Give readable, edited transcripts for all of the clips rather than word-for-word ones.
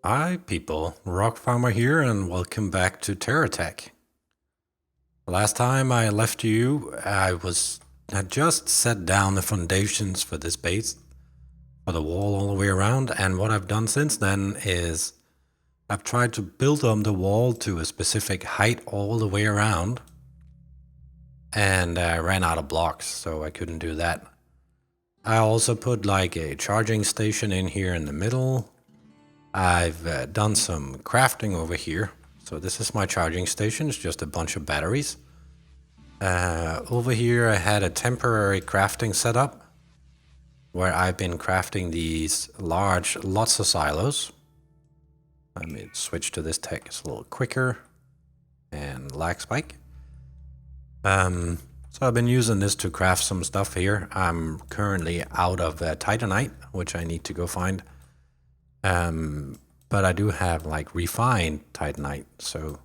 Hi people, Rockfarmer here and welcome back to TerraTech. Last time I left you, had just set down the foundations for this base, for the wall all the way around, and what I've done since then is I've tried to build on the wall to a specific height all the way around, and I ran out of blocks, so I couldn't do that. I also put like a charging station in here in the middle. I've done some crafting over here. So this is my charging station. It's just a bunch of batteries. Over here I had a temporary crafting setup where I've been crafting these large lots of silos. Let me switch to this tech. It's a little quicker and lag spike. So I've been using this to craft some stuff here. I'm currently out of Titanite, which I need to go find. But I do have like refined Titanite, so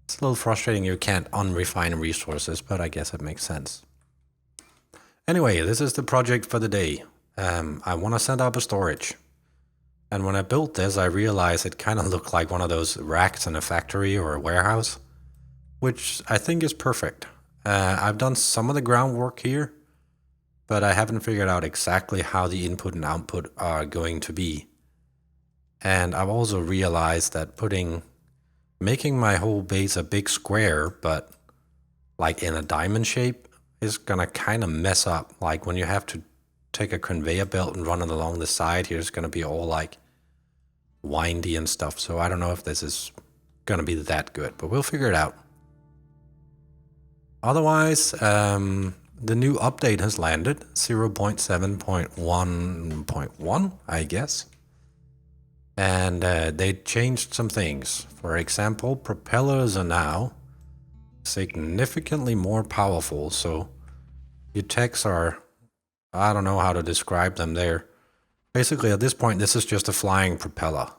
it's a little frustrating you can't unrefine resources, but I guess it makes sense. Anyway, this is the project for the day. I want to set up a storage. And when I built this, I realized it kind of looked like one of those racks in a factory or a warehouse, which I think is perfect. I've done some of the groundwork here, but I haven't figured out exactly how the input and output are going to be. And I've also realized that making my whole base a big square, but like in a diamond shape, is gonna kind of mess up. Like when you have to take a conveyor belt and run it along the side, here's gonna be all like windy and stuff. So I don't know if this is gonna be that good, but we'll figure it out. Otherwise, the new update has landed, 0.7.1.1, I guess. And they changed some things. For example, propellers are now significantly more powerful. So your techs are, I don't know how to describe them there. Basically, at this point, this is just a flying propeller.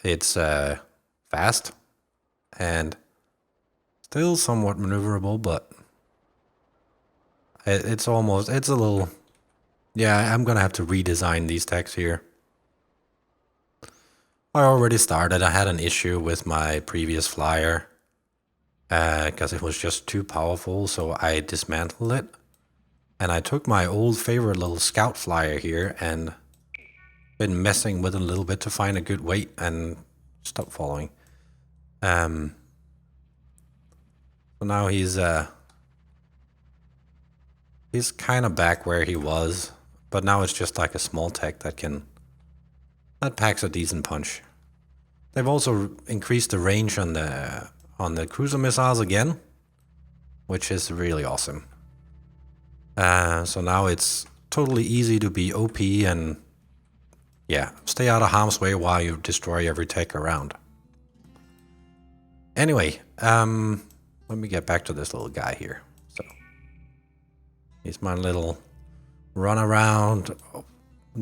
It's fast and still somewhat maneuverable, but it's a little, yeah, I'm gonna have to redesign these techs here. I already started. I had an issue with my previous flyer because it was just too powerful, so I dismantled it. And I took my old favorite little scout flyer here and been messing with it a little bit to find a good weight and stop falling. So now he's kind of back where he was, but now it's just like a small tech that packs a decent punch. They've also increased the range on the cruiser missiles again, which is really awesome. So now it's totally easy to be OP and yeah, stay out of harm's way while you destroy every tech around. Anyway, let me get back to this little guy here. So he's my little run around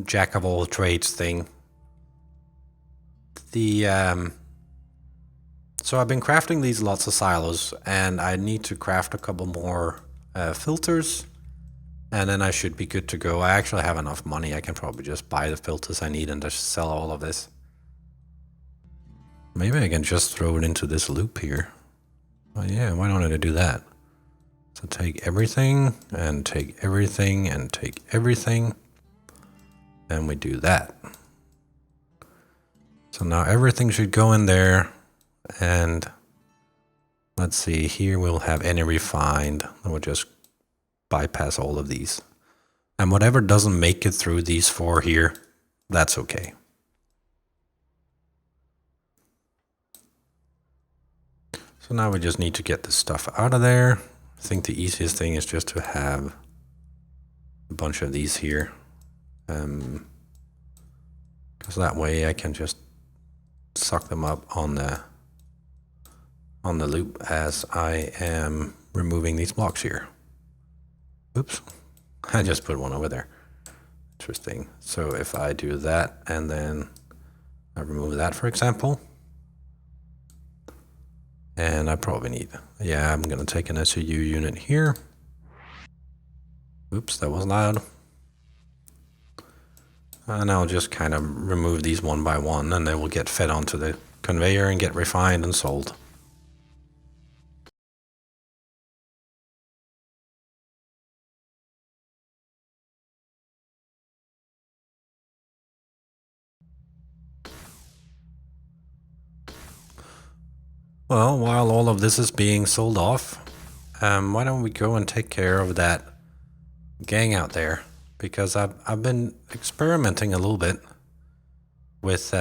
jack of all trades thing. So I've been crafting these lots of silos, and I need to craft a couple more filters, and then I should be good to go. I actually have enough money. I can probably just buy the filters I need and just sell all of this. Maybe I can just throw it into this loop here. Oh yeah, why don't I do that? So take everything, and take everything, and take everything, and we do that. So now everything should go in there, and let's see, here we'll have any refined, and we'll just bypass all of these. And whatever doesn't make it through these four here, that's okay. So now we just need to get this stuff out of there. I think the easiest thing is just to have a bunch of these here. Because that way I can just suck them up on the loop as I am removing these blocks here. Oops, I just put one over there. Interesting. So if I do that and then I remove that, for example, and I probably need, yeah, I'm gonna take an SU unit here. Oops, that was loud. And I'll just kind of remove these one by one, and they will get fed onto the conveyor and get refined and sold. Well, while all of this is being sold off, why don't we go and take care of that gang out there? Because I've been experimenting a little bit with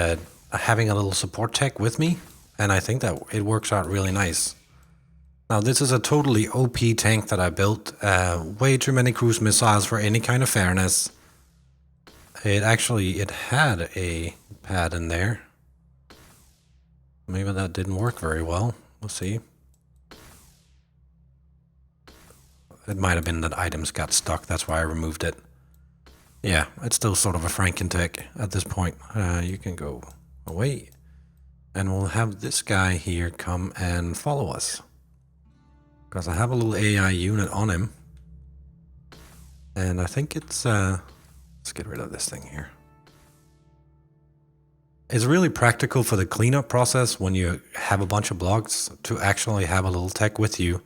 having a little support tech with me, and I think that it works out really nice. Now, this is a totally OP tank that I built. Way too many cruise missiles for any kind of fairness. It had a pad in there. Maybe that didn't work very well. We'll see. It might have been that items got stuck. That's why I removed it. Yeah, it's still sort of a Frankentech at this point. You can go away. And we'll have this guy here come and follow us. Because I have a little AI unit on him. And I think it's... let's get rid of this thing here. It's really practical for the cleanup process when you have a bunch of blocks to actually have a little tech with you.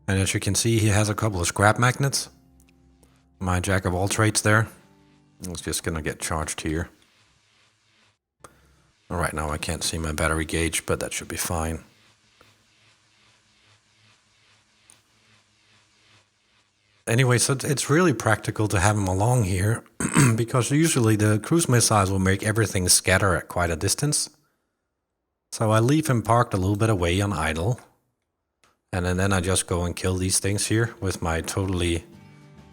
And as you can see, he has a couple of scrap magnets. My jack of all trades there. It's just gonna get charged here. Right now I can't see my battery gauge, but that should be fine. Anyway, so it's really practical to have him along here, because usually the cruise missiles will make everything scatter at quite a distance. So I leave him parked a little bit away on idle. And then I just go and kill these things here with my totally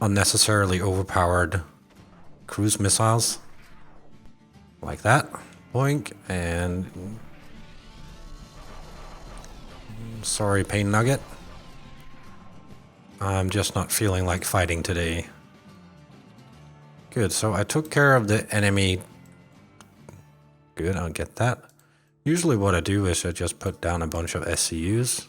unnecessarily overpowered cruise missiles. Like that. Boink. And... sorry, Pain Nugget. I'm just not feeling like fighting today. Good, so I took care of the enemy. Good, I'll get that. Usually what I do is I just put down a bunch of SCUs.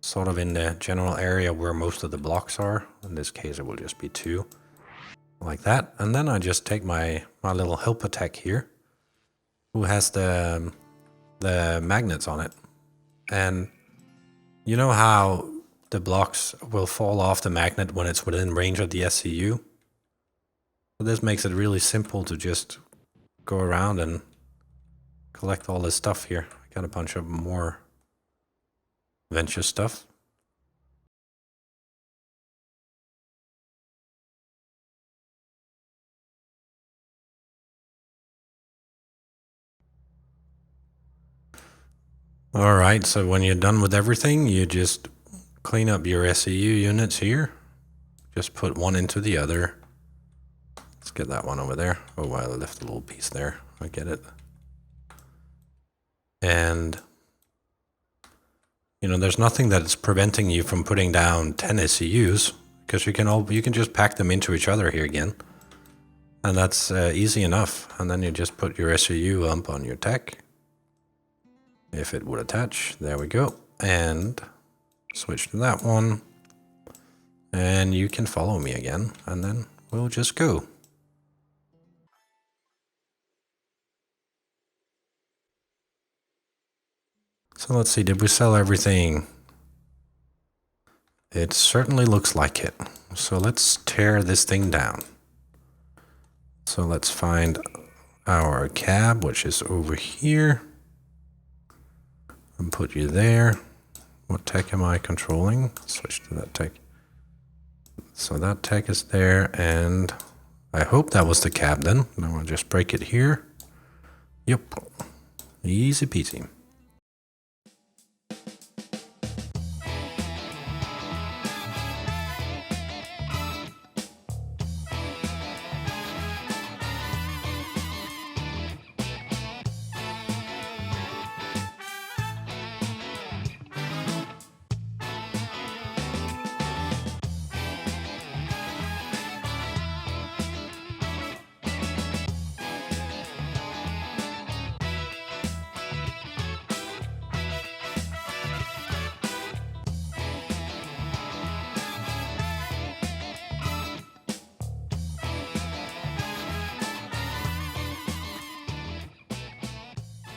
Sort of in the general area where most of the blocks are. In this case it will just be 2. Like that. And then I just take my little helper tech here. Who has the magnets on it. And you know how the blocks will fall off the magnet when it's within range of the SCU? So this makes it really simple to just go around and collect all this stuff here. I got a bunch of more venture stuff. Alright, so when you're done with everything, you just clean up your SCU units here. Just put one into the other. Let's get that one over there. Oh, I left a little piece there. I get it. And, you know, there's nothing that's preventing you from putting down 10 SCUs, because you can just pack them into each other here again. And that's easy enough. And then you just put your SCU up on your tech. If it would attach, there we go. And switch to that one. And you can follow me again, and then we'll just go. So let's see, did we sell everything? It certainly looks like it. So let's tear this thing down. So let's find our cab, which is over here. And put you there. What tech am I controlling? Switch to that tech. So that tech is there, and I hope that was the cab then. Now I'll just break it here. Yep. Easy peasy.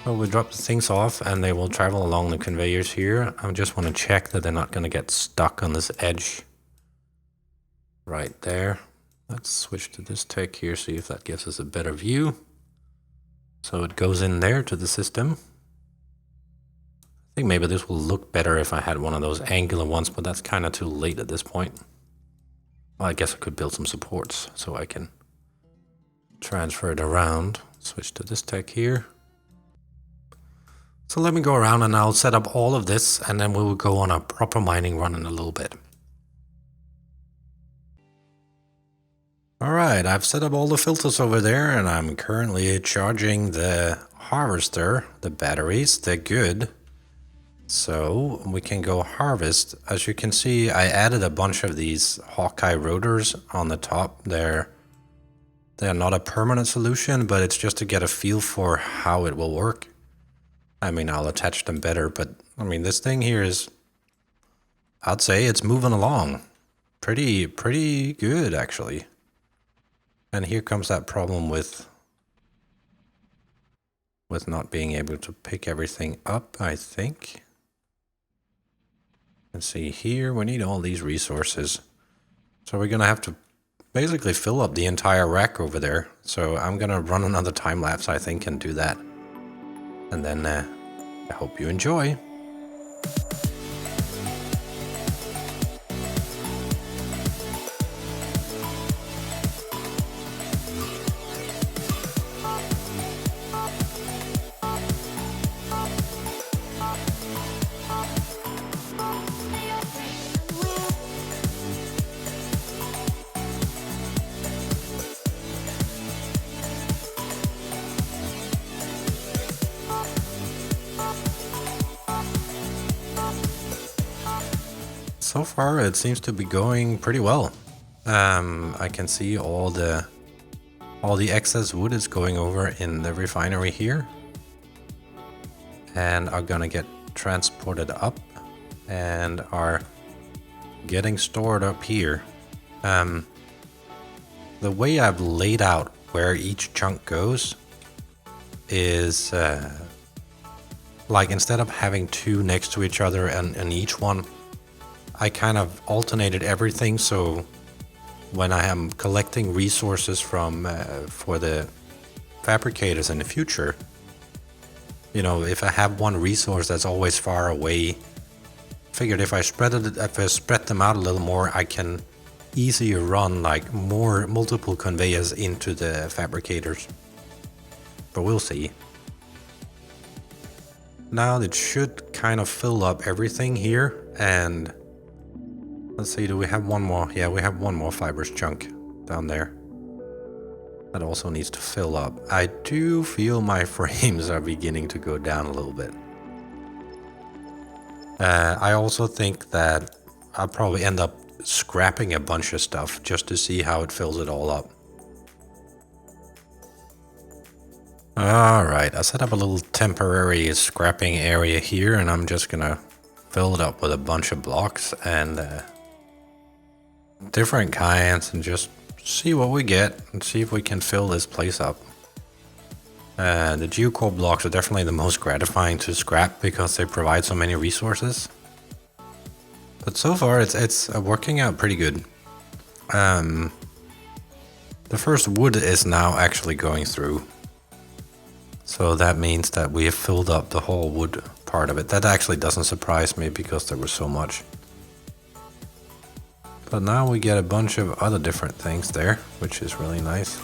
So we drop the things off and they will travel along the conveyors here. I just want to check that they're not going to get stuck on this edge right there. Let's switch to this tech here, see if that gives us a better view. So it goes in there to the system. I think maybe this will look better if I had one of those angular ones, but that's kind of too late at this point. Well, I guess I could build some supports so I can transfer it around. Switch to this tech here. So let me go around and I'll set up all of this and then we will go on a proper mining run in a little bit. Alright, I've set up all the filters over there and I'm currently charging the harvester, the batteries. They're good. So we can go harvest. As you can see, I added a bunch of these Hawkeye rotors on the top. They're not a permanent solution, but it's just to get a feel for how it will work. I mean, I'll attach them better, but I mean, this thing here is, I'd say it's moving along. Pretty good, actually. And here comes that problem with not being able to pick everything up, I think. Let's see here, we need all these resources. So we're gonna have to basically fill up the entire rack over there. So I'm gonna run another time lapse, I think, and do that. And then I hope you enjoy. So far, it seems to be going pretty well. I can see all the excess wood is going over in the refinery here, and are gonna get transported up, and are getting stored up here. The way I've laid out where each chunk goes is like instead of having two next to each other and each one, I kind of alternated everything, so when I am collecting resources from for the fabricators in the future, you know, if I have one resource that's always far away, figured if I spread them out a little more, I can easier run like multiple conveyors into the fabricators. But we'll see. Now it should kind of fill up everything here, and let's see, do we have one more? Yeah, we have one more fibrous chunk down there. That also needs to fill up. I do feel my frames are beginning to go down a little bit. I also think that I'll probably end up scrapping a bunch of stuff just to see how it fills it all up. Alright, I set up a little temporary scrapping area here, and I'm just gonna fill it up with a bunch of blocks and different kinds, and just see what we get and see if we can fill this place up. The geocore blocks are definitely the most gratifying to scrap because they provide so many resources. But so far it's working out pretty good. The first wood is now actually going through. So that means that we have filled up the whole wood part of it. That actually doesn't surprise me because there was so much. But now we get a bunch of other different things there, which is really nice.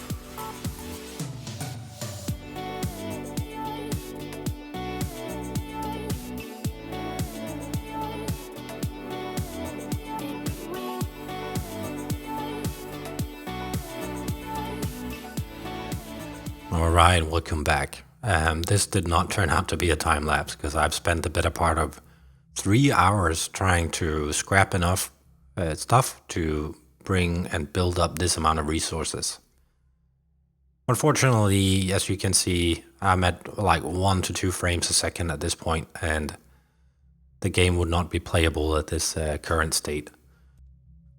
Alright, welcome back. This did not turn out to be a time lapse because I've spent the better part of 3 hours trying to scrap enough stuff to bring and build up this amount of resources. Unfortunately, as you can see, I'm at like 1 to 2 frames a second at this point, and the game would not be playable at this current state.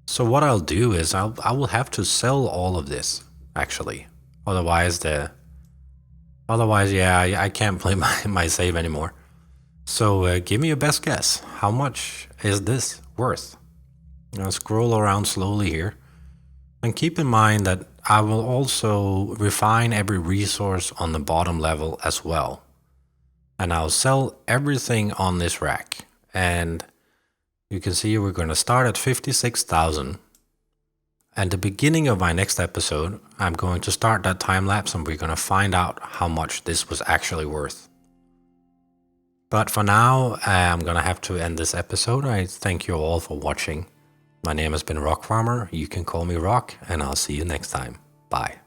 So what I'll do is I will have to sell all of this, actually. Otherwise Otherwise, yeah, I can't play my save anymore. So give me your best guess. How much is this worth? I'll scroll around slowly here. And keep in mind that I will also refine every resource on the bottom level as well. And I'll sell everything on this rack. And you can see we're going to start at 56,000. And the beginning of my next episode, I'm going to start that time lapse and we're going to find out how much this was actually worth. But for now, I'm going to have to end this episode. I thank you all for watching. My name has been Rockfarmer. You can call me Rock, and I'll see you next time. Bye.